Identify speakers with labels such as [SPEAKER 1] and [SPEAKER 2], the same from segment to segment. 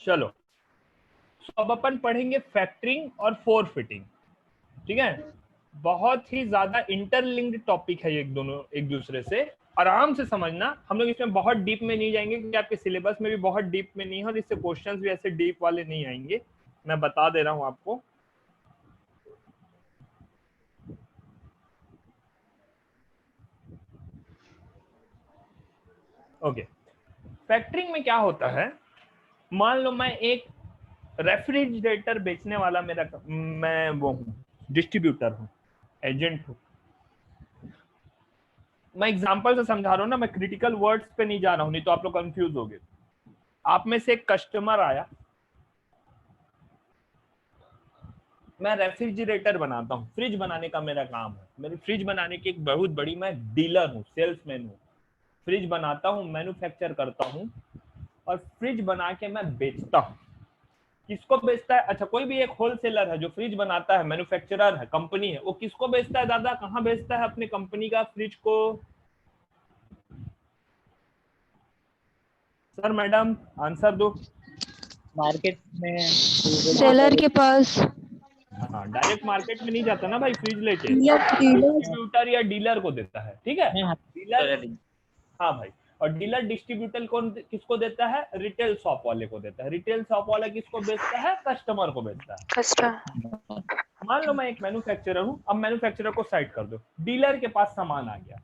[SPEAKER 1] चलो, तो अब अपन पढ़ेंगे फैक्टरिंग और फोरफिटिंग। ठीक है, बहुत ही ज्यादा इंटरलिंक्ड टॉपिक है ये, दोनों एक दूसरे से। आराम से समझना, हम लोग इसमें बहुत डीप में नहीं जाएंगे क्योंकि आपके सिलेबस में भी बहुत डीप में नहीं है और इससे क्वेश्चंस भी ऐसे डीप वाले नहीं आएंगे, मैं बता दे रहा हूं आपको। ओके, फैक्टरिंग में क्या होता है, मान लो मैं एक रेफ्रिजरेटर बेचने वाला, मैं वो हूँ, डिस्ट्रीब्यूटर हूँ, एजेंट हूँ। मैं एग्जांपल से समझा रहा हूँ ना, मैं क्रिटिकल वर्ड्स पे नहीं जा रहा हूँ, नहीं तो आप लोग कंफ्यूज हो गए। आप में से एक कस्टमर आया, मैं रेफ्रिजरेटर बनाता हूँ, फ्रिज बनाने का मेरा काम है, मेरी फ्रिज बनाने की एक बहुत बड़ी मैं डीलर हूँ, सेल्समैन हूँ। फ्रिज बनाता हूँ, मैन्युफैक्चर करता हूँ और फ्रिज बना के मैं बेचता हूँ। किसको बेचता है? अच्छा, कोई भी एक होलसेलर है जो फ्रिज बनाता है, मैन्युफैक्चरर है, कंपनी है, वो किसको बेचता है दादा? कहाँ बेचता है अपनी कंपनी का फ्रिज को? सर मैडम आंसर दो।
[SPEAKER 2] मार्केट में
[SPEAKER 3] सेलर के पास।
[SPEAKER 1] हाँ, डायरेक्ट मार्केट में नहीं जाता ना भाई फ्रिज लेके,
[SPEAKER 3] या
[SPEAKER 1] डिस्ट्रीब्यूटर या डीलर को देता है। ठीक है, डीलर, हाँ भाई। और डीलर डिस्ट्रीब्यूटर कौन किसको देता है? रिटेल शॉप वाले को देता है। रिटेल शॉप वाला किसको बेचता है? कस्टमर को बेचता है।
[SPEAKER 3] कस्टमर।
[SPEAKER 1] मान लो मैं एक मैन्युफैक्चरर हूँ, अब मैन्युफैक्चरर को साइड कर दो, डीलर के पास सामान आ गया,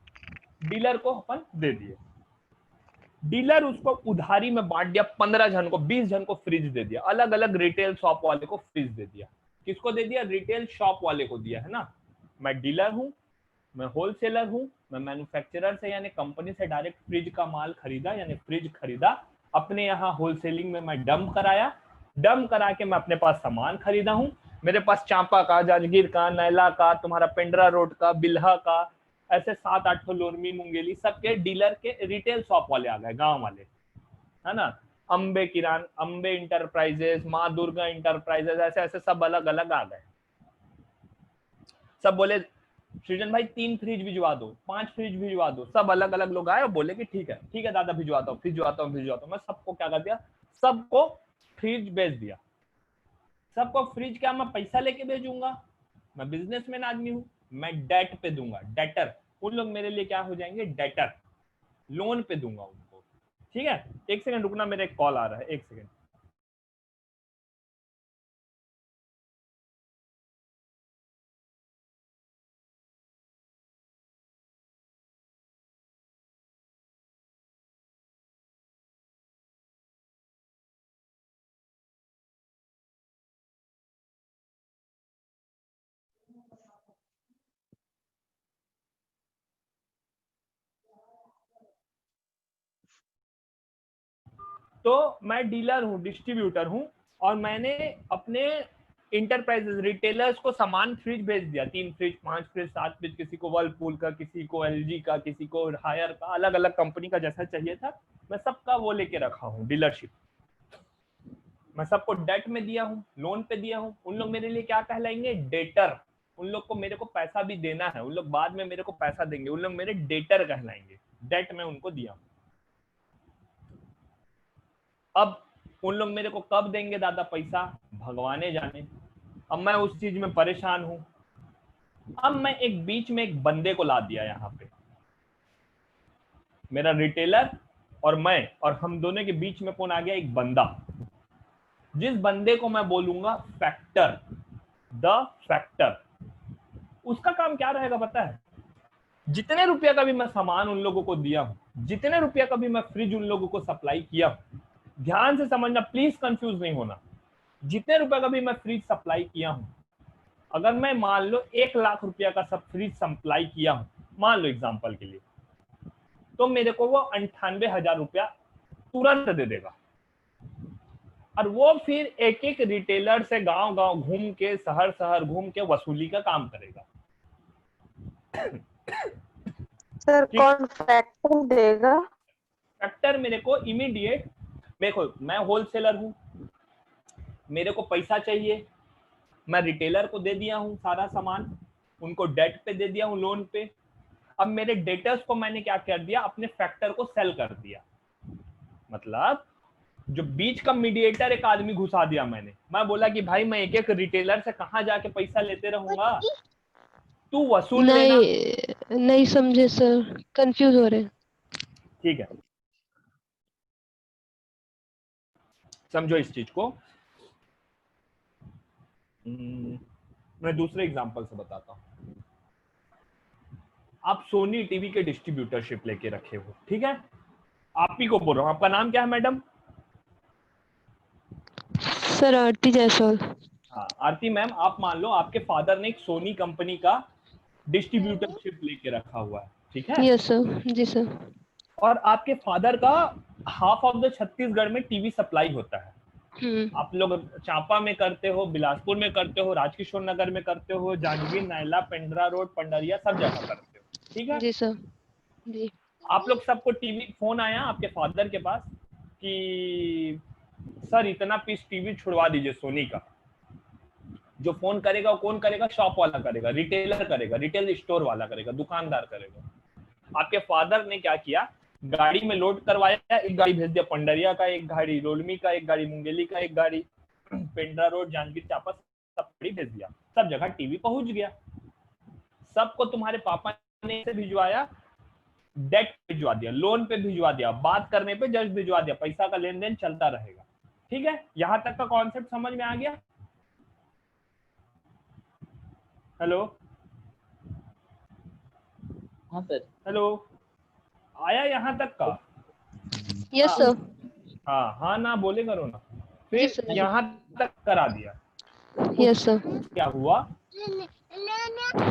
[SPEAKER 1] डीलर को अपन दे दिए, डीलर उसको उधारी में बांट दिया, 15 जन को, 20 जन को फ्रिज दे दिया, अलग अलग रिटेल शॉप वाले को फ्रिज दे दिया। किसको दे दिया? रिटेल शॉप वाले को दिया है ना। मैं डीलर हूं, मैं होलसेलर हूं, मैं मैन्युफैक्चरर से यानी कंपनी से डायरेक्ट फ्रिज का माल खरीदा, यानी फ्रिज खरीदा, अपने यहाँ होलसेलिंग में मैं डंप कराया, डंप करा के मैं अपने पास सामान खरीदा हूं। मेरे पास चांपा का, जांजगीर का, नैला का, तुम्हारा पेंड्रा रोड का, बिल्हा का, ऐसे 7-8 लोरमी मुंगेली, सबके डीलर के रिटेल शॉप वाले आ गए, गांव वाले, है ना। अम्बे किरान, अम्बे इंटरप्राइजेस, माँ दुर्गा इंटरप्राइजेस, ऐसे ऐसे सब अलग अलग आ गए। सब बोले सृजन भाई 3 फ्रिज भिजवा दो, 5 फ्रिज भिजवा दो। सब अलग अलग लोग आए और बोले कि ठीक है दादा, भिजवाता हूँ भिजवाता हूँ भिजवाता हूँ। मैं सबको क्या कर दिया? सबको फ्रिज बेच दिया। सबको फ्रिज क्या मैं पैसा लेके भेजूंगा? मैं बिजनेसमैन आदमी हूं, मैं डेट पे दूंगा, डेटर। उन लोग मेरे लिए क्या हो जाएंगे? डेटर, लोन पे दूंगा उनको। ठीक है, एक सेकंड रुकना, मेरा एक कॉल आ रहा है, एक सेकंड। तो मैं डीलर हूँ, डिस्ट्रीब्यूटर हूँ, और मैंने अपने इंटरप्राइजेस, रिटेलर्स को सामान फ्रिज भेज दिया, 3 फ्रिज, 5 फ्रिज, 7 फ्रिज, किसी को वर्लपूल का, किसी को एलजी का, किसी को हायर का, अलग अलग कंपनी का जैसा चाहिए था, मैं सबका वो लेके रखा हूँ, डीलरशिप। मैं सबको डेट में दिया हूँ, लोन पे दिया हूँ। उन लोग मेरे लिए क्या कहलाएंगे? डेटर। उन लोग को मेरे को पैसा भी देना है, उन लोग बाद में मेरे को पैसा देंगे, उन लोग मेरे डेटर कहलाएंगे, डेट में उनको दिया हूँ। अब उन लोग मेरे को कब देंगे दादा पैसा? भगवाने जाने। अब मैं उस चीज में परेशान हूं। अब मैं एक बीच में एक बंदे को ला दिया यहाँ पे, मेरा रिटेलर और मैं, और हम दोनों के बीच में कौन आ गया? एक बंदा, जिस बंदे को मैं बोलूंगा फैक्टर, द फैक्टर। उसका काम क्या रहेगा पता है? जितने रुपया का भी मैं सामान उन लोगों को दिया हूं, जितने रुपया का भी मैं फ्रिज उन लोगों को सप्लाई किया हूं, ध्यान से समझना, प्लीज कंफ्यूज नहीं होना, जितने रुपए का भी मैं फ्रिज सप्लाई किया हूं, अगर मैं मान लो 1 लाख रुपया का सब फ्रिज सप्लाई किया हूं, मान लो एग्जांपल के लिए, तो मेरे को वो 98,000 रुपया तुरंत दे देगा। और वो फिर एक एक रिटेलर से गांव गांव घूम के, शहर शहर घूम के वसूली का काम करेगा।
[SPEAKER 3] सर कौन फैक्टर देगा?
[SPEAKER 1] फैक्टर मेरे को इमीडिएट, देखो मैं होलसेलर हूं, मेरे को पैसा चाहिए, मैं रिटेलर को दे दिया हूं सारा सामान, उनको डेट पे दे दिया हूं, लोन पे। अब मेरे डेटर्स को मैंने क्या कर दिया? अपने फैक्टर को सेल कर दिया। मतलब जो बीच का मीडिएटर एक आदमी घुसा दिया मैंने। मैं बोला कि भाई मैं एक एक रिटेलर से कहाँ जाके पैसा लेते रहूंगा, तू वसूल लेना।
[SPEAKER 3] नहीं नहीं समझे सर, कंफ्यूज हो रहे हैं।
[SPEAKER 1] ठीक है, समझो इस चीज को। मैं दूसरे एग्जांपल से बताता हूँ। आप सोनी टीवी के डिस्ट्रीब्यूटरशिप लेके रखे हो, ठीक है, आप ही को बोल रहा हूँ। आपका नाम क्या है मैडम?
[SPEAKER 3] सर आरती जायसवाल।
[SPEAKER 1] हाँ आरती मैम, आप मान लो आपके फादर ने एक सोनी कंपनी का डिस्ट्रीब्यूटरशिप लेके रखा हुआ है, ठीक है,
[SPEAKER 3] यस सर, जी सर।
[SPEAKER 1] और आपके फादर का हाफ ऑफ द छत्तीसगढ़ में टीवी सप्लाई होता है। आप लोग चांपा में करते हो, बिलासपुर में करते हो, राजकिशोर नगर में करते हो, जांजगीर, नायला, पेंड्रा रोड, पंडरिया, सब जगह करते हो, ठीक है।
[SPEAKER 3] जी सर, जी।
[SPEAKER 1] आप लोग सबको टीवी, फोन आया आपके फादर के पास कि सर इतना पीस टीवी छुड़वा दीजिए सोनी का। जो फोन करेगा वो कौन करेगा? शॉप वाला करेगा, रिटेलर करेगा, रिटेल स्टोर वाला करेगा, दुकानदार करेगा। आपके फादर ने क्या किया, गाड़ी में लोड करवाया, एक गाड़ी भेज दिया पंडरिया का, एक गाड़ी लोलमी का, एक गाड़ी मुंगेली का, एक गाड़ी पेंड्रा रोड, जांजगीर चांपा, सब गाड़ी भेज दिया, सब जगह टीवी पहुंच गया। सबको तुम्हारे पापा ने भिजवाया, डेट भिजवा दिया, लोन पे भिजवा दिया, बात करने पे जस्ट भिजवा दिया, पैसा का लेन देन चलता रहेगा, ठीक है। यहां तक का कॉन्सेप्ट समझ में आ गया? हेलो
[SPEAKER 2] हाँ सर।
[SPEAKER 1] हेलो, आया यहाँ तक का?
[SPEAKER 3] Yes sir.
[SPEAKER 1] हाँ हाँ ना बोले करो ना।
[SPEAKER 3] जी
[SPEAKER 1] फिर
[SPEAKER 3] सर।
[SPEAKER 1] यहाँ तक करा दिया।
[SPEAKER 3] Yes sir.
[SPEAKER 1] क्या हुआ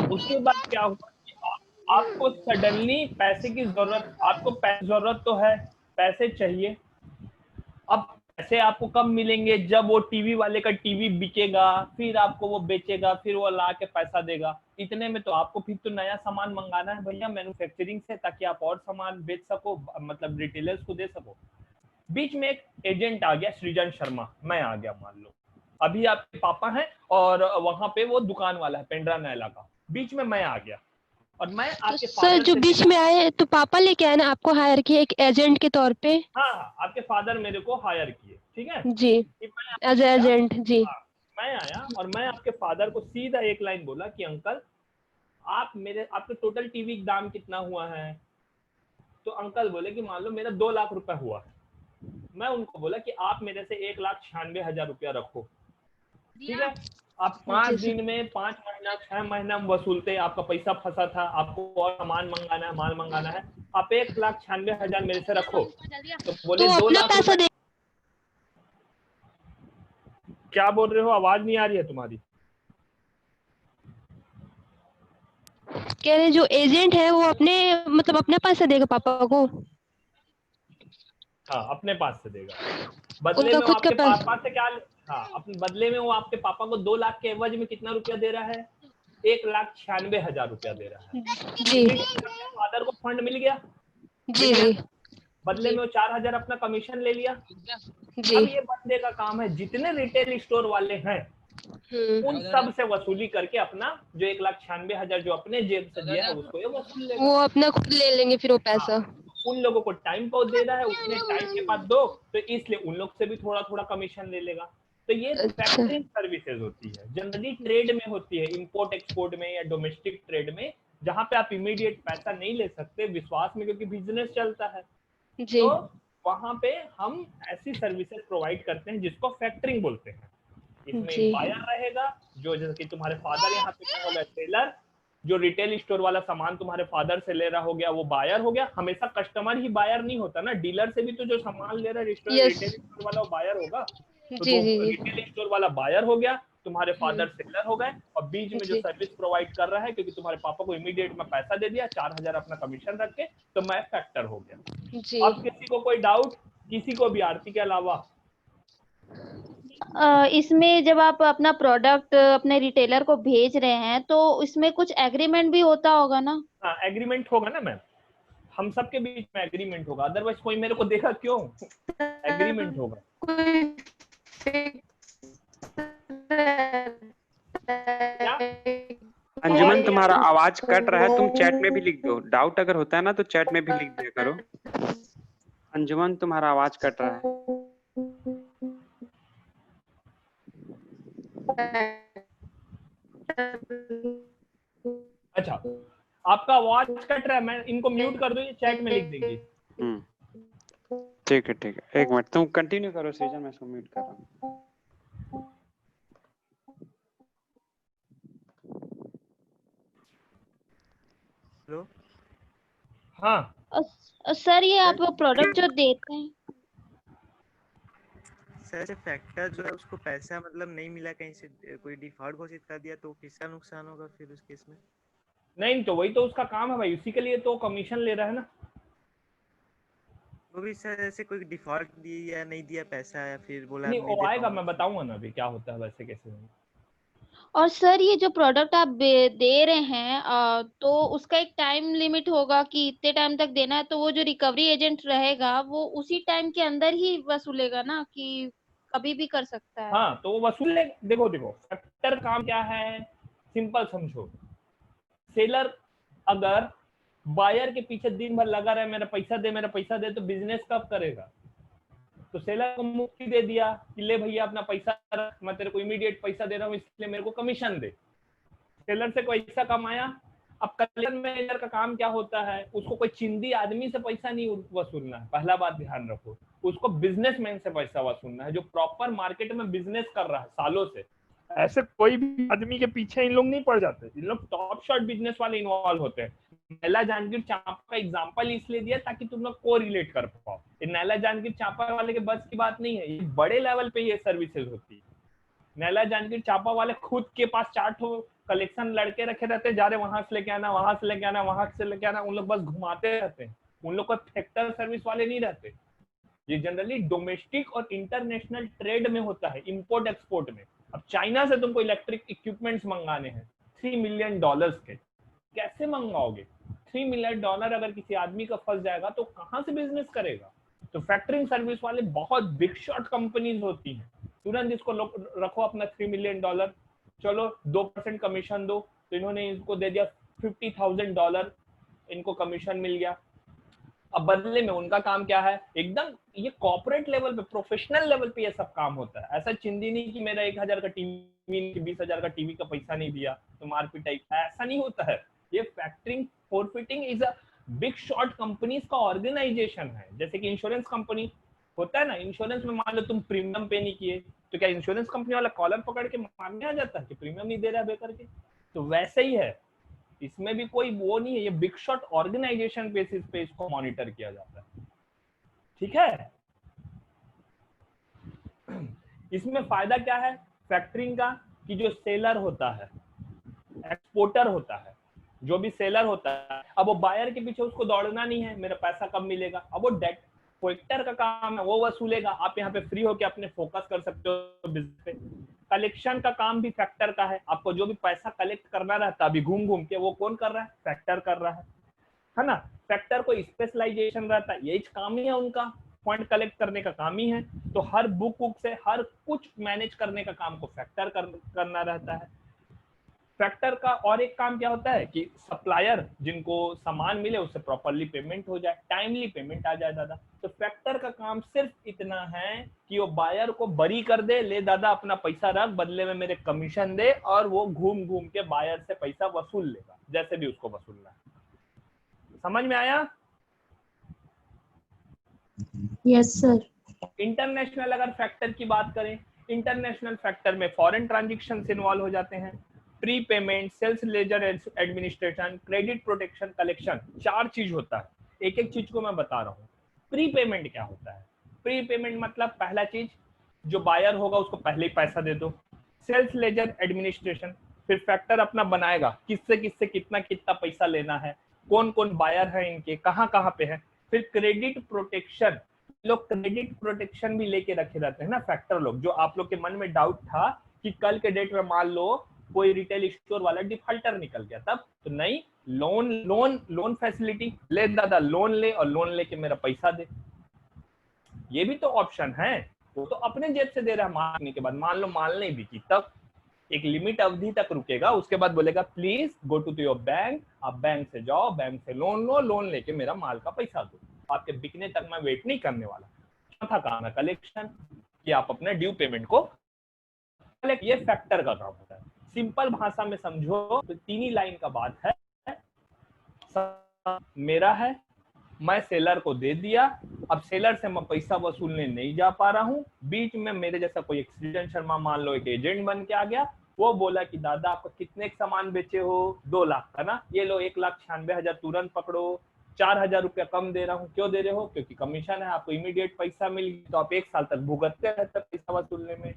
[SPEAKER 1] उसके बाद? क्या हुआ कि आपको सडनली पैसे की जरूरत, आपको जरूरत तो है, पैसे चाहिए। अब पैसे आपको कब मिलेंगे? जब वो टीवी वाले का टीवी बिकेगा, फिर आपको वो बेचेगा, फिर वो ला के पैसा देगा। इतने में तो आपको फिर तो नया सामान मंगाना है भैया मैन्युफैक्चरिंग से, ताकि आप और सामान बेच सको, मतलब रिटेलर्स को दे सको। बीच में एक एजेंट आ गया, सृजन शर्मा, मैं आ गया मान लो। अभी आपके पापा हैं और वहां पे वो दुकान वाला है पेंड्रा नैला का, बीच में मैं आ गया और मैं
[SPEAKER 3] तो
[SPEAKER 1] आपके
[SPEAKER 3] सर
[SPEAKER 1] फादर
[SPEAKER 3] जो
[SPEAKER 1] से
[SPEAKER 3] बीच
[SPEAKER 1] मिला।
[SPEAKER 3] में आए तो पापा लेके आए ना, आपको हायर किए एक एजेंट के तौर पे।
[SPEAKER 1] हाँ हाँ, आपके फादर मेरे को हायर किए, ठीक है।
[SPEAKER 3] जी,
[SPEAKER 1] कि मैं
[SPEAKER 3] एज
[SPEAKER 1] आया,
[SPEAKER 3] एजेंट जी।
[SPEAKER 1] हाँ, मैं आया और मैं आपके फादर को सीधा एक लाइन बोला कि अंकल आप मेरे, आपके टोटल टीवी का दाम कितना हुआ है? तो अंकल बोले कि मान लो मेरा 2 लाख रुपए हुआ है। मैं उनको बोला कि आप मेरे से 1,96,000 रुपया रखो, ठीक है। आप 5
[SPEAKER 3] जी सर।
[SPEAKER 1] दिन में, 5 महीना, 6 महीना हम वसूलते, आपका पैसा फंसा था, आपको और सामान मंगाना है, माल मंगाना है, आप 1,96,000 मेरे से रखो। तो बोले
[SPEAKER 3] तो
[SPEAKER 1] 2
[SPEAKER 3] अपना
[SPEAKER 1] लाख
[SPEAKER 3] पैसा
[SPEAKER 1] रुपए।
[SPEAKER 3] दे।
[SPEAKER 1] क्या बोल रहे हो? आवाज नहीं आ रही है तुम्हारी।
[SPEAKER 3] कह रहे जो एजेंट है वो अपने मतलब अपना पैसा देगा पापा को।
[SPEAKER 1] हाँ अपने पास से देगा। बदले
[SPEAKER 3] उनका
[SPEAKER 1] में वो
[SPEAKER 3] खुद का
[SPEAKER 1] आपके
[SPEAKER 3] पैसा।
[SPEAKER 1] पापा से क्या, हाँ अपने बदले में वो आपके पापा को 2 लाख के एवज में कितना रुपया दे रहा है? 1,96,000 रुपया दे रहा है।
[SPEAKER 3] जी
[SPEAKER 1] ठीक है, आपके फादर को फंड मिल गया,
[SPEAKER 3] जी जी
[SPEAKER 1] बदले में वो 4,000 अपना कमीशन ले लिया।
[SPEAKER 3] जी।
[SPEAKER 1] अब ये बंदे का काम है जितने रिटेल स्टोर वाले हैं उन सब से वसूली करके अपना जो 1,96,000 जो अपने जेब से दिया है उसको ये वसूल लेगा।
[SPEAKER 3] वो अपना खुद ले लेंगे फिर वो
[SPEAKER 1] हाँ,
[SPEAKER 3] पैसा।
[SPEAKER 1] उन लोगों को टाइम पर दे रहा है, उतने टाइम के बाद दो, तो इसलिए उन लोग से भी थोड़ा थोड़ा कमीशन ले लेगा। तो ये
[SPEAKER 3] अच्छा।
[SPEAKER 1] फैक्टरिंग सर्विसेज होती है, जनरली ट्रेड में होती है, इंपोर्ट एक्सपोर्ट में या डोमेस्टिक ट्रेड में, जहां पे आप इमीडिएट पैसा नहीं ले सकते विश्वास में, क्योंकि बिजनेस चलता है।
[SPEAKER 3] जी
[SPEAKER 1] तो वहां पे हम ऐसी सर्विसेज प्रोवाइड करते हैं जिसको फैक्टरिंग बोलते हैं। इसमें
[SPEAKER 3] जी
[SPEAKER 1] एक बायर रहेगा, जो जैसे कि तुम्हारे फादर यहाँ पे क्या हो गया, सेलर। जो रिटेल स्टोर वाला सामान तुम्हारे फादर से ले रहा हो गया वो बायर हो गया। हमेशा कस्टमर ही बायर नहीं होता ना, डीलर से भी तो जो सामान ले रहा है
[SPEAKER 3] यस।
[SPEAKER 1] रिटेल स्टोर वाला वो बायर होगा। तो
[SPEAKER 3] जी
[SPEAKER 1] वो
[SPEAKER 3] जी जी
[SPEAKER 1] रिटेल स्टोर वाला बायर हो गया, तुम्हारे फादर सेलर हो गए, और बीच में जो
[SPEAKER 3] जी
[SPEAKER 1] सर्विस प्रोवाइड कर रहा है, क्योंकि तुम्हारे पापा को इमीडिएट में पैसा दे दिया 4,000 अपना कमीशन रख के, तो मैं फैक्टर हो गया।
[SPEAKER 3] जी।
[SPEAKER 1] अब किसी को कोई डाउट? किसी को भी आरती के अलावा?
[SPEAKER 4] इसमें जब आप अपना प्रोडक्ट अपने रिटेलर को भेज रहे हैं तो इसमें कुछ एग्रीमेंट भी होता होगा ना?
[SPEAKER 1] हाँ एग्रीमेंट होगा ना मैम, हम सबके बीच में एग्रीमेंट होगा, अदरवाइज कोई मेरे को देखा क्यों? एग्रीमेंट होगा। क्या?
[SPEAKER 5] अंजुमन तुम्हारा आवाज कट रहा है, तुम चैट में भी लिख दो। डाउट अगर होता है ना तो चैट में भी लिख दिया करो। अंजुमन तुम्हारा आवाज कट रहा है।
[SPEAKER 1] अच्छा, आपका आवाज कट रहा है, मैं इनको म्यूट कर दूं, ये चैट में लिख देंगी।
[SPEAKER 5] ठीक है, एक मिनट, तुम कंटिन्यू करो सृजन, मैं इसको म्यूट कर रहा हूँ।
[SPEAKER 6] हेलो
[SPEAKER 1] हाँ
[SPEAKER 4] सर ये आप प्रोडक्ट जो देते हैं,
[SPEAKER 6] सर, से फैक्टर जो है उसको पैसा मतलब नहीं मिला, कहीं से कोई डिफॉल्ट घोषित कर दिया तो किसका नुकसान होगा फिर उस केस में?
[SPEAKER 1] नहीं, तो वही तो उसका काम है भाई, उसी के लिए तो कमीशन ले रहा है ना।
[SPEAKER 6] वो भी सर ऐसे कोई डिफॉल्ट दिया या नहीं दिया पैसा, या फिर बोला
[SPEAKER 1] नहीं,
[SPEAKER 6] नहीं
[SPEAKER 1] वो
[SPEAKER 6] दे
[SPEAKER 1] आएगा,
[SPEAKER 6] पाऊंगा?
[SPEAKER 1] मैं बताऊंगा ना अभी क्या होता है वैसे कैसे नहीं।
[SPEAKER 4] और सर ये जो प्रोडक्ट आप दे रहे हैं तो उसका एक टाइम लिमिट होगा कि इतने टाइम तक देना है, तो वो जो रिकवरी एजेंट रहेगा वो उसी टाइम के अंदर ही वसूलेगा ना, कि कभी भी कर सकता है?
[SPEAKER 1] हाँ, तो वो वसूल ले। देखो देखो, फैक्टर काम क्या है, सिंपल समझो। सेलर अगर बायर के पीछे दिन भर लगा रहे, मेरा पैसा दे मेरा पैसा दे, तो बिजनेस कब करेगा? तो सेलर को मुक्ति दे दिया कि ले भैया अपना पैसा रख, मैं तेरे को इमीडिएट पैसा दे रहा हूँ, इसलिए मेरे को कमीशन दे। सेलर से पैसा कमाया। अब कलेक्शन मैनेजर का काम क्या होता है, उसको कोई चिंदी आदमी से पैसा नहीं वसूलना है, पहला बात ध्यान रखो। उसको बिजनेसमैन से पैसा वसूलना है, जो प्रॉपर मार्केट में बिजनेस कर रहा है सालों से। ऐसे कोई भी आदमी के पीछे इन लोग नहीं पड़ जाते, इन लोग टॉप शॉट बिजनेस वाले इन्वॉल्व होते हैं। नैला जानकीर चांपा का एग्जांपल इसलिए दिया ताकि तुम लोग को रिलेट कर पाओ। ये नैला जानकीर चांपा वाले के बस की बात नहीं है, ये बड़े लेवल पे ये सर्विसेज होती है। नैला जानकीर चांपा वाले खुद के पास 4 कलेक्शन लड़के रखे रहते, जा रहे वहां से लेके आना, वहां से लेके आना, वहां से लेके आना, उन लोग बस घुमाते रहते हैं। उन लोग को फैक्टर सर्विस वाले नहीं रहते। ये जनरली डोमेस्टिक और इंटरनेशनल ट्रेड में होता है, इंपोर्ट एक्सपोर्ट में। अब चाइना से तुमको इलेक्ट्रिक इक्विपमेंट्स मंगाने हैं $3 मिलियन के, कैसे मंगाओगे? $3 मिलियन अगर किसी आदमी का फंस जाएगा तो कहां से बिजनेस करेगा? तो फैक्टरिंग सर्विस वाले बहुत बिग शॉट कंपनीज होती हैं। तुरंत इसको रखो अपना $3 मिलियन, चलो 2% कमीशन दो, तो इन्होंने इनको दे दिया $50,000, इनको कमीशन मिल गया। अब बदले में उनका काम क्या है, एकदम ये कॉर्पोरेट लेवल पे, प्रोफेशनल लेवल पे ये सब काम होता है। ऐसा चिंदी नहीं कि मेरा 1,000 का टीवी, 20,000 का टीवी का पैसा नहीं दिया तो मारपीट टाइप, ऐसा नहीं होता है। ये factoring forfaiting is a big shot companies का ऑर्गेनाइजेशन है। जैसे कि इंश्योरेंस कंपनी होता है ना, इंश्योरेंस में मान लो तुम प्रीमियम पे नहीं किए, तो क्या इंश्योरेंस कंपनी वाला कॉलर पकड़ के मारने आ जाता है कि प्रीमियम नहीं दे रहा बेकर के? तो वैसे ही है, इसमें भी कोई वो नहीं है, ये बिग शॉट ऑर्गेनाइजेशन बेसिस पे इसको मॉनिटर किया जाता है। ठीक है, इसमें फायदा क्या है फैक्टरिंग का, कि जो सेलर होता है, एक्सपोर्टर होता है, जो भी सेलर होता है, अब वो बायर के पीछे उसको दौड़ना नहीं है, मेरा पैसा कब मिलेगा। अब वो डेट फैक्टर का काम है, वो वसूलेगा। आप यहाँ पे फ्री होके अपने फोकस कर सकते हो बिजनेस पे। कलेक्शन का काम भी फैक्टर का है, आपको जो भी पैसा कलेक्ट करना रहता है अभी घूम घूम के, वो कौन कर रहा है? फैक्टर कर रहा है ना। फैक्टर को स्पेशलाइजेशन रहता है, यही काम ही है उनका, फंड कलेक्ट करने का काम ही है। तो हर बुक से हर कुछ मैनेज करने का काम को फैक्टर करना रहता है। फैक्टर का और एक काम क्या होता है कि सप्लायर जिनको सामान मिले उससे प्रॉपरली पेमेंट हो जाए, टाइमली पेमेंट आ जाए दादा। तो फैक्टर का काम सिर्फ इतना है कि वो बायर को बरी कर दे, ले दादा अपना पैसा रख, बदले में मेरे कमीशन दे, और वो घूम घूम के बायर से पैसा वसूल लेगा, जैसे भी उसको वसूलना है। समझ में आया?
[SPEAKER 7] Yes sir.
[SPEAKER 1] इंटरनेशनल अगर फैक्टर की बात करें, इंटरनेशनल फैक्टर में फॉरेन ट्रांजैक्शंस इन्वॉल्व हो जाते हैं, prepayment, sales ledger administration, credit protection, collection, 4 चीज होता है। एक एक चीज को मैं बता रहा हूँ। प्री पेमेंट क्या होता है? प्री पेमेंट मतलब पहला चीज, जो बायर होगा उसको पहले ही पैसा दे दो। सेल्स लेजर एडमिनिस्ट्रेशन, फिर फैक्टर अपना बनाएगा किससे किससे कितना कितना पैसा लेना है, कौन कौन बायर है इनके, कहाँ कहाँ पे है। फिर क्रेडिट प्रोटेक्शन, लोग क्रेडिट प्रोटेक्शन भी लेके रखे रहते हैं ना फैक्टर लोग। जो आप लोग के मन में डाउट था कि कल के डेट में मान लो कोई रिटेल स्टोर वाला डिफॉल्टर निकल गया, तब तो नहीं, लोन फैसिलिटी, ले दादा लोन ले, और लोन लेके मेरा पैसा दे, ये भी तो ऑप्शन है। वो तो अपने जेब से दे रहा है, मारने के बाद मान लो माल नहीं बिकी, तब एक लिमिट अवधि तक रुकेगा, उसके बाद बोलेगा please go to your bank, आप बैंक से जाओ, बैंक से लोन लो, लोन लेके मेरा माल का पैसा दो। आपके बिकने तक मैं वेट नहीं करने वाला। चौथा काम है कलेक्शन, कि आप अपने ड्यू पेमेंट को ये फैक्टर का काम होता है। सिंपल भाषा में समझो तो 3 ही लाइन का बात है। मेरा है, मैं सेलर को दे दिया, अब सेलर से मैं पैसा वसूलने नहीं जा पा रहा हूँ, बीच में मेरे जैसा कोई एक्सीडेंट शर्मा मान लो एक एजेंट बन के आ गया, वो बोला कि दादा आपको कितने का सामान बेचे हो, 2 लाख का ना, ये लो 1,96,000 तुरंत पकड़ो, 4,000 रुपया कम दे रहा हूँ। क्यों दे रहे हो? क्योंकि कमीशन है, आपको इमीडिएट पैसा मिल गया, तो आप 1 साल तक भुगतते रहते पैसा वसूलने में।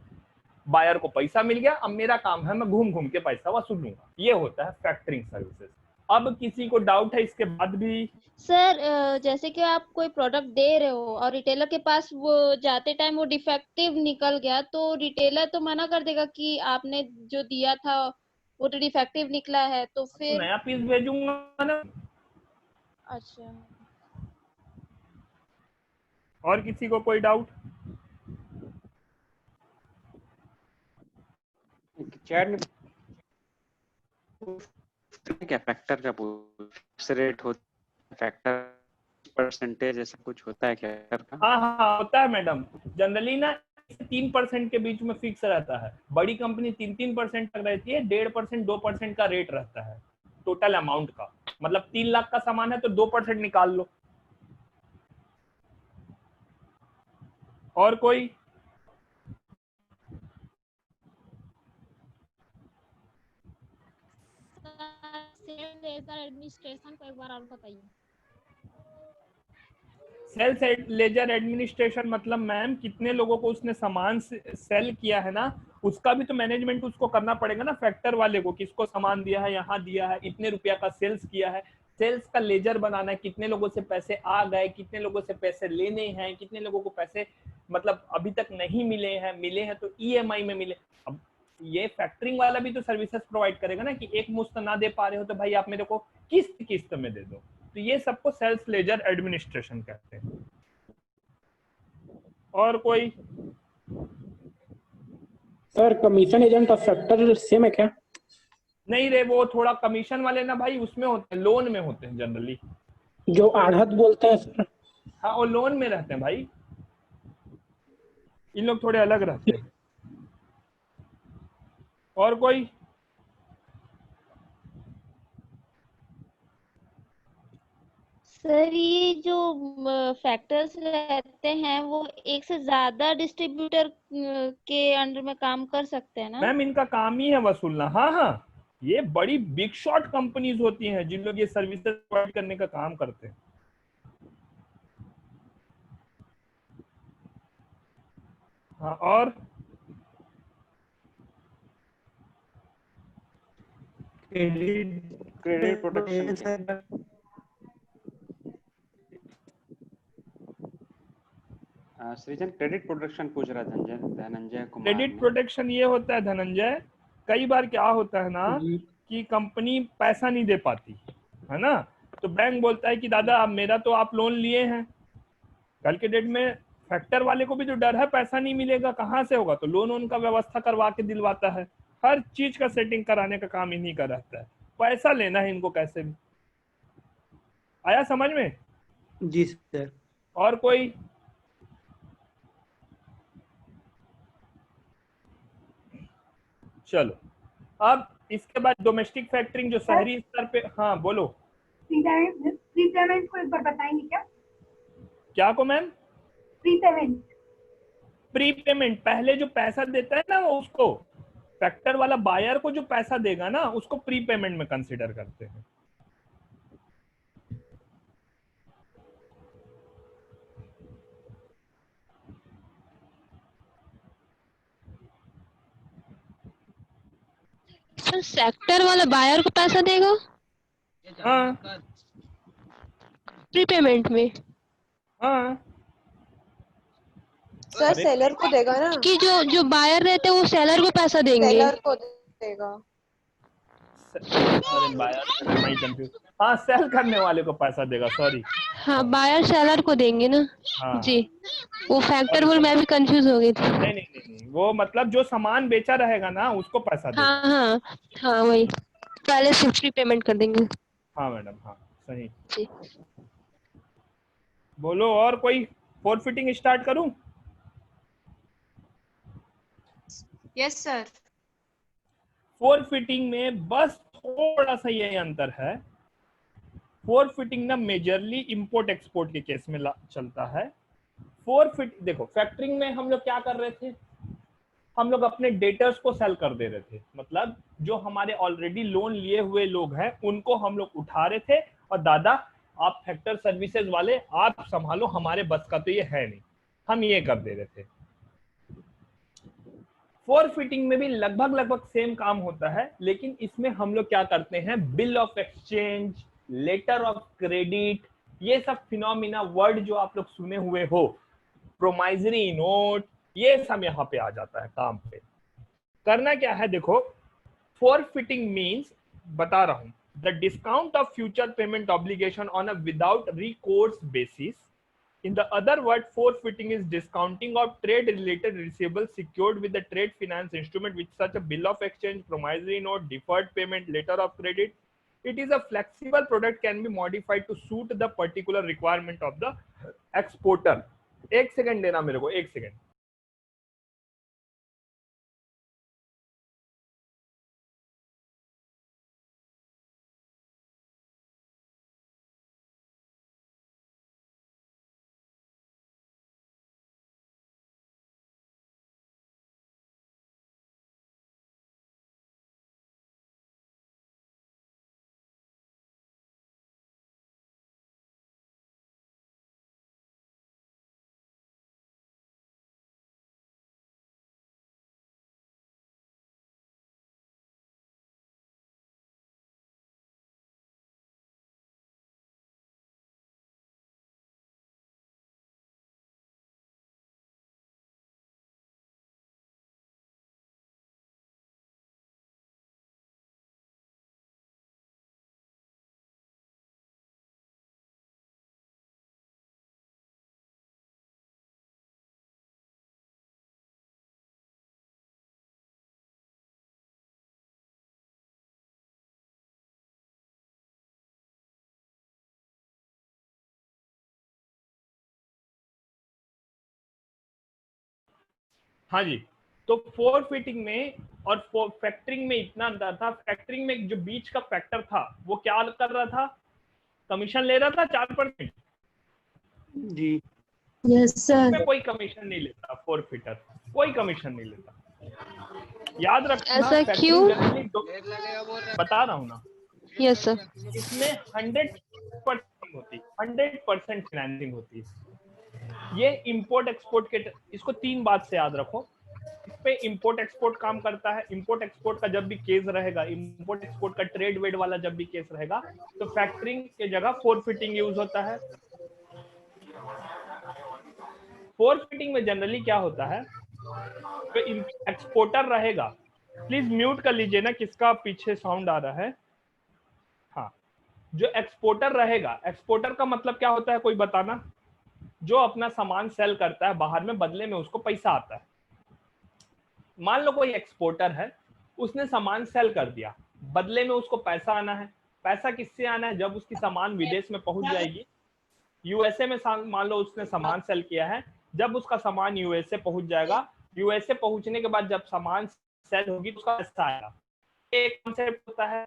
[SPEAKER 1] बायर को पैसा मिल गया, अब मेरा काम है मैं घूम घूम के पैसा वसूलूंगा। ये होता है फैक्टरिंग सर्विसेज। अब किसी को डाउट है इसके बाद भी?
[SPEAKER 4] सर जैसे कि आप कोई प्रोडक्ट दे रहे हो और रिटेलर के पास वो जाते टाइम वो डिफेक्टिव निकल गया, तो रिटेलर तो मना कर देगा कि आपने जो दिया था वो तो डिफेक्टिव निकला है, तो फिर
[SPEAKER 1] नया पीस भेजूंगा ना।
[SPEAKER 4] अच्छा।
[SPEAKER 1] और किसी को कोई डाउट?
[SPEAKER 5] चैट में क्या फैक्टर का पूछ रेट होता है, फैक्टर परसेंटेज ऐसा कुछ होता है क्या फैक्टर का?
[SPEAKER 1] हाँ होता है मैडम। जनरली ना 3% के बीच में फिक्स रहता है। बड़ी कंपनी 3% तक रहती है, 1.5% 2% का रेट रहता है टोटल अमाउंट का। मतलब 3 लाख का सामान है तो 2% निकाल लो। और कोई?
[SPEAKER 4] एडमिनिस्ट्रेशन को एक बार और बताइए।
[SPEAKER 1] सेल्स लेजर एडमिनिस्ट्रेशन मतलब मैम कितने लोगों को उसने सामान सेल किया है ना, उसका भी तो मैनेजमेंट उसको करना पड़ेगा ना, फैक्टर वाले को, किसको सामान दिया है, यहाँ दिया है, इतने रुपया का सेल्स किया है। सेल्स का लेजर बनाना है, कितने लोगों से पैसे आ गए, कितने लोगों से पैसे लेने हैं, कितने लोगों को पैसे मतलब अभी तक नहीं मिले हैं, मिले हैं तो ईएमआई में मिले। अब ये फैक्टरिंग वाला भी तो सर्विसेज प्रोवाइड करेगा ना कि एक मुश्त ना दे पा रहे हो तो भाई आप मेरे को किस्त किस्त में दे दो। तो ये सबको सेल्स लेजर एडमिनिस्ट्रेशन कहते हैं। और कोई?
[SPEAKER 8] सर कमीशन एजेंट और फैक्टर सेम है क्या?
[SPEAKER 1] नहीं रे, वो थोड़ा कमीशन वाले ना भाई उसमें होते हैं, लोन में होते हैं जनरली।
[SPEAKER 8] जो आढ़त बोलते हैं सर।
[SPEAKER 1] हाँ वो लोन में रहते हैं भाई, इन लोग थोड़े अलग रहते हैं। और कोई?
[SPEAKER 4] सर ये जो फैक्टर्स रहते हैं वो एक से ज्यादा डिस्ट्रीब्यूटर के अंडर में काम कर सकते हैं ना?
[SPEAKER 1] मैम इनका काम ही है वसूलना। हाँ हाँ, ये बड़ी बिग शॉट कंपनीज होती हैं जिन लोग ये सर्विसेज प्रोवाइड करने का काम करते हैं। हाँ और
[SPEAKER 5] क्रेडिट प्रोटेक्शन सृजन क्रेडिट प्रोटेक्शन पूछ रहा है धनंजय कुमार।
[SPEAKER 1] क्रेडिट प्रोटेक्शन ये होता है धनंजय, कई बार क्या होता है ना कि कंपनी पैसा नहीं दे पाती है ना, तो बैंक बोलता है कि दादा अब मेरा तो आप लोन लिए हैं, कल के डेट में फैक्टर वाले को भी तो डर है पैसा नहीं मिलेगा, कहाँ से होगा, तो लोन उनका व्यवस्था करवा के दिलवाता है। हर चीज का सेटिंग कराने का काम इन्हीं का रहता है, पैसा लेना है इनको कैसे भी। आया समझ में?
[SPEAKER 8] जी सर।
[SPEAKER 1] और कोई? चलो अब इसके बाद डोमेस्टिक फैक्टरिंग जो शहरी स्तर पे। हाँ बोलो।
[SPEAKER 9] प्री पेमेंट को एक बार बताएंगे क्या?
[SPEAKER 1] क्या को ma'am?
[SPEAKER 9] Pre payment.
[SPEAKER 1] Pre payment पहले जो पैसा देता है ना वो उसको, फैक्टर वाला बायर को जो पैसा देगा ना उसको प्री पेमेंट में कंसीडर करते हैं।
[SPEAKER 3] सर सेक्टर वाला बायर को पैसा देगा
[SPEAKER 1] हाँ
[SPEAKER 3] प्री पेमेंट में?
[SPEAKER 1] हाँ
[SPEAKER 10] सर सेलर को देगा ना
[SPEAKER 3] कि जो बायर रहते हैं वो सेलर को पैसा देंगे?
[SPEAKER 10] सेलर को देगा।
[SPEAKER 1] अरे बायर, हाँ सेल करने वाले को पैसा देगा, सॉरी।
[SPEAKER 3] हाँ बायर सेलर को देंगे ना।
[SPEAKER 1] हाँ
[SPEAKER 3] जी वो फैक्टर बोल मैं भी कंफ्यूज हो गई थी।
[SPEAKER 1] नहीं, वो मतलब जो सामान बेचा रहेगा ना उसको पैसा देगा।
[SPEAKER 3] हाँ हाँ हाँ वही, पहले से प्री पेमेंट कर देंगे।
[SPEAKER 1] हाँ मैडम, हाँ सही।
[SPEAKER 3] जी
[SPEAKER 1] बोलो और कोई? फोरफिटिंग स्टार्ट करूं?
[SPEAKER 10] Yes sir.
[SPEAKER 1] फोरफिटिंग में बस थोड़ा सा ये अंतर है, फोरफिटिंग ना मेजरली इंपोर्ट एक्सपोर्ट के केस में चलता है। फोरफिट देखो, फैक्टरिंग में हम लोग क्या कर रहे थे, हम लोग अपने डेटर्स को सेल कर दे रहे थे, मतलब जो हमारे ऑलरेडी लोन लिए हुए लोग हैं उनको हम लोग उठा रहे थे और दादा आप फैक्टर सर्विसेज वाले आप संभालो, हमारे बस का तो ये है नहीं, हम ये कर दे रहे थे। फोरफिटिंग में भी लगभग सेम काम होता है, लेकिन इसमें हम लोग क्या करते हैं, bill of exchange, letter of credit, ये सब फिनोमिना वर्ड जो आप लोग सुने हुए हो, प्रोमाइजरी नोट, ये सब यहाँ पे आ जाता है काम पे। करना क्या है देखो, फोरफिटिंग मीन्स बता रहा हूं, the discount of future payment obligation on a without recourse basis. In the other word, forfeiting is discounting of trade-related receivables secured with the trade finance instrument, which such a bill of exchange, promissory note, deferred payment, letter of credit. It is a flexible product, can be modified to suit the particular requirement of the exporter. एक second देना मेरे को, एक second. हाँ जी, तो फोरफिटिंग में और factoring में इतना अंतर था। फैक्टरिंग में जो बीच का फैक्टर था वो क्या कर रहा था, कमीशन ले रहा था 4%।
[SPEAKER 8] जी
[SPEAKER 7] यस सर।
[SPEAKER 1] इसमें कोई कमीशन नहीं लेता, फोरफिटर कोई कमीशन नहीं लेता, याद रखना।
[SPEAKER 3] ऐसा क्यों?
[SPEAKER 1] बता रहा हूँ ना,
[SPEAKER 3] यस सर।
[SPEAKER 1] इसमें 100% होती, 100% फाइनेंसिंग होती है। ये इंपोर्ट एक्सपोर्ट के, इसको 3 बात से याद रखो, इस पे इंपोर्ट एक्सपोर्ट काम करता है। इंपोर्ट एक्सपोर्ट का जब भी केस रहेगा, इंपोर्ट एक्सपोर्ट का ट्रेड वेड वाला जब भी केस रहेगा, तो फैक्टरिंग के जगह फोरफिटिंग यूज होता है। फोरफिटिंग में जनरली क्या होता है, तो एक्सपोर्टर रहेगा, प्लीज म्यूट कर लीजिए ना, किसका पीछे साउंड आ रहा है। हाँ, जो एक्सपोर्टर रहेगा, एक्सपोर्टर का मतलब क्या होता है, कोई बताना, जो अपना सामान सेल करता है बाहर में, बदले में उसको पैसा आता है। मान लो कोई एक्सपोर्टर है, उसने सामान सेल कर दिया, बदले में उसको पैसा आना है। पैसा किससे आना है, जब उसकी सामान विदेश में पहुंच जाएगी। यूएसए में मान लो उसने सामान सेल किया है, जब उसका सामान यूएसए पहुंच जाएगा, यूएसए पहुंचने के बाद जब सामान सेल होगी तो उसका पैसा आएगा। एक कॉन्सेप्ट होता है,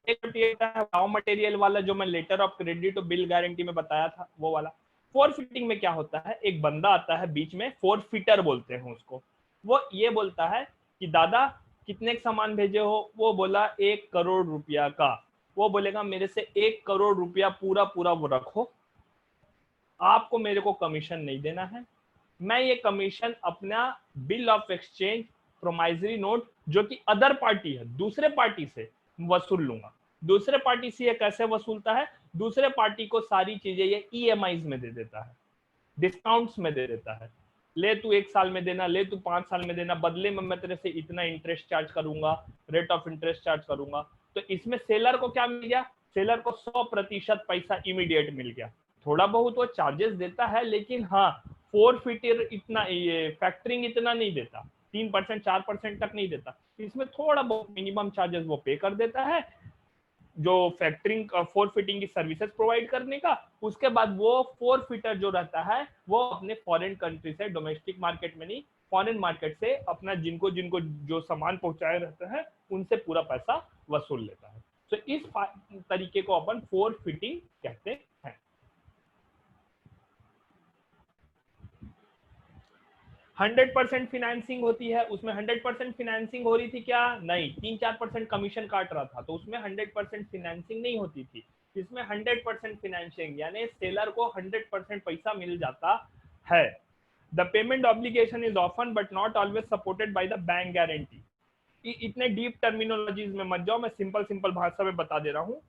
[SPEAKER 1] एक होता है रॉ मटेरियल वाला, जो मैं लेटर ऑफ क्रेडिट और बिल गारंटी में बताया था वो वाला। फोरफिटिंग में क्या होता है, एक बंदा आता है बीच में, फोरफिटर बोलते हैं उसको। वो ये बोलता है कि दादा कितने सामान भेजे हो, वो बोला 1 करोड़ रुपया का, वो बोलेगा मेरे से 1 करोड़ रुपया पूरा पूरा वो रखो, आपको मेरे को कमीशन नहीं देना है, मैं ये कमीशन अपना बिल ऑफ एक्सचेंज, प्रोमाइजरी नोट, जो कि अदर पार्टी है, दूसरे पार्टी से वसूल लूंगा। दूसरे पार्टी से ये कैसे वसूलता है, दूसरे पार्टी को सारी चीजें ये ईएमआईज में दे देता है, डिस्काउंट्स में दे देता है। ले तू 1 साल में देना, ले तू 5 साल में देना, बदले में मैं तेरे से इतना इंटरेस्ट चार्ज करूंगा, रेट ऑफ इंटरेस्ट चार्ज करूंगा। तो इसमें सेलर को क्या मिल गया, सेलर को 100% पैसा इमीडिएट मिल गया। थोड़ा बहुत वो चार्जेस देता है, लेकिन हाँ, फोरफिटर इतना, ये फैक्टरिंग इतना नहीं देता, 3% 4% तक नहीं देता। इसमें थोड़ा बहुत मिनिमम चार्जेस वो पे कर देता है, जो फैक्टरिंग फोरफिटिंग की सर्विसेज प्रोवाइड करने का। उसके बाद वो फोरफिटर जो रहता है वो अपने फॉरेन कंट्री से, डोमेस्टिक मार्केट में नहीं, फॉरेन मार्केट से अपना जिनको जिनको जो सामान पहुंचाए रहते हैं उनसे पूरा पैसा वसूल लेता है। तो इस तरीके को अपन फोरफिटिंग कहते हैं। 100% फिनेंसिंग होती है, उसमें 100% फिनेंसिंग हो रही थी क्या? नहीं, 3-4% कमीशन काट रहा था, तो उसमें 100% फिनेंसिंग नहीं होती थी। इसमें 100% फिनेंसिंग यानी सेलर को 100% पैसा मिल जाता है। The payment obligation is often but not always supported by the bank guarantee. इतने डीप टर्मिनोलॉजीज में मत जाओ, मैं सिंपल भाषा में बता दे रहा हूँ।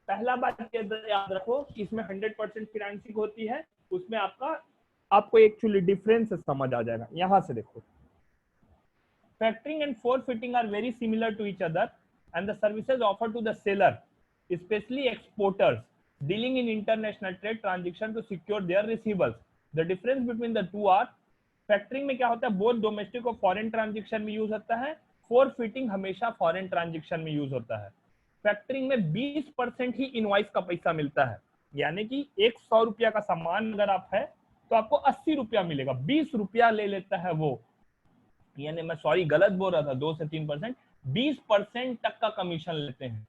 [SPEAKER 1] पहला बात याद रखो कि इसमें 100% फिनेंसिंग होती है, उसमें आपको एक्चुअली डिफरेंस समझ आ जाएगा। यहां से देखो, factoring and forfaiting are very similar to each other and the services offer to the seller specially exporters dealing in international trade transaction to secure their receivables. The difference between the two are, factoring में क्या होता है, both domestic और foreign transaction में use होता है। फोरफिटिंग हमेशा foreign transaction में यूज होता है। फैक्टरिंग में 20% ही इनवॉइस का पैसा मिलता है, यानी कि 100 रुपया का सामान अगर आप है तो आपको 80 रुपया मिलेगा, 20 रुपया ले लेता है वो, यानी मैं सॉरी गलत बोल रहा था, 2 से 3%, 20% तक का कमीशन लेते हैं,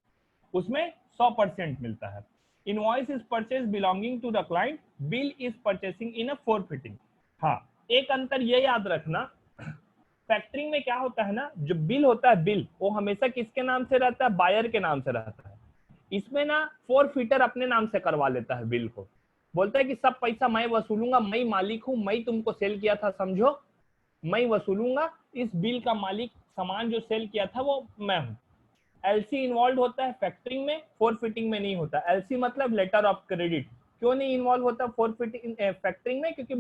[SPEAKER 1] उसमें 100% मिलता है। Invoice is purchase belonging to the client, bill is purchasing in a forfaiting. हाँ, एक अंतर ये याद रखना, फैक्टरिंग में क्या होता है ना, जो बिल होता है, बिल वो हमेशा किसके नाम से रहता है? बायर के नाम से रहता है। इसमें ना फोरफिटर अपने नाम से करवा लेता है बिल को, बोलता है कि सब पैसा मैं वसूलूंगा, मैं मालिक हूं, मैं तुमको सेल किया था, समझो मैं वसूलूंगा, इस बिल का मालिक, सामान जो सेल किया था वो मैं हूं। एलसी इन्वॉल्व होता है फैक्टरिंग में, फोरफिटिंग में नहीं होता। एलसी मतलब लेटर ऑफ क्रेडिट। क्यों नहीं इन्वॉल्व होता फोरफिटिंग फैक्टरिंग में? क्योंकि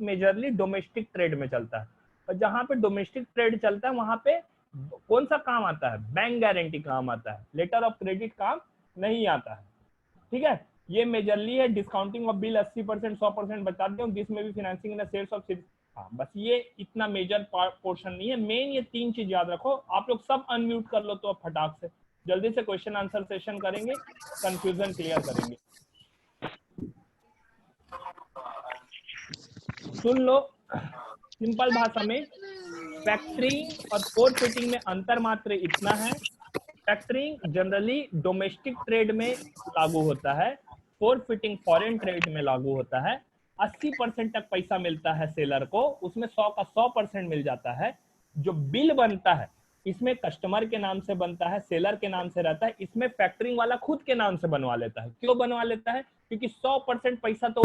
[SPEAKER 1] मेजरली डोमेस्टिक ट्रेड में चलता है, और जहां पे डोमेस्टिक ट्रेड चलता है वहां पे कौन सा काम आता है? बैंक गारंटी काम आता है, लेटर ऑफ क्रेडिट काम नहीं आता है। ठीक है, ये मेजरली है। डिस्काउंटिंग ऑफ बिल 80%, 100% बता दें, दिस में भी फाइनेंसिंग इन सेल्स ऑफ। हाँ, बस ये इतना मेजर पोर्शन नहीं है। मेन ये 3 चीज याद रखो। आप लोग सब अनम्यूट कर लो तो अब फटाक से जल्दी से क्वेश्चन आंसर सेशन करेंगे, कंफ्यूजन क्लियर करेंगे। सुन लो सिंपल भाषा में, फैक्टरिंग और फोरफिटिंग में अंतर मात्र इतना है, फैक्टरिंग जनरली डोमेस्टिक ट्रेड में लागू होता है, फोरफिटिंग फॉरेन ट्रेड में लागू होता है। 80% तक पैसा मिलता है सेलर को, उसमें 100 का 100% मिल जाता है। जो बिल बनता है इसमें कस्टमर के नाम से बनता है, सेलर के नाम से रहता है, इसमें फैक्टरिंग वाला खुद के नाम से बनवा लेता है। क्यों बनवा लेता है? क्योंकि 100% पैसा तो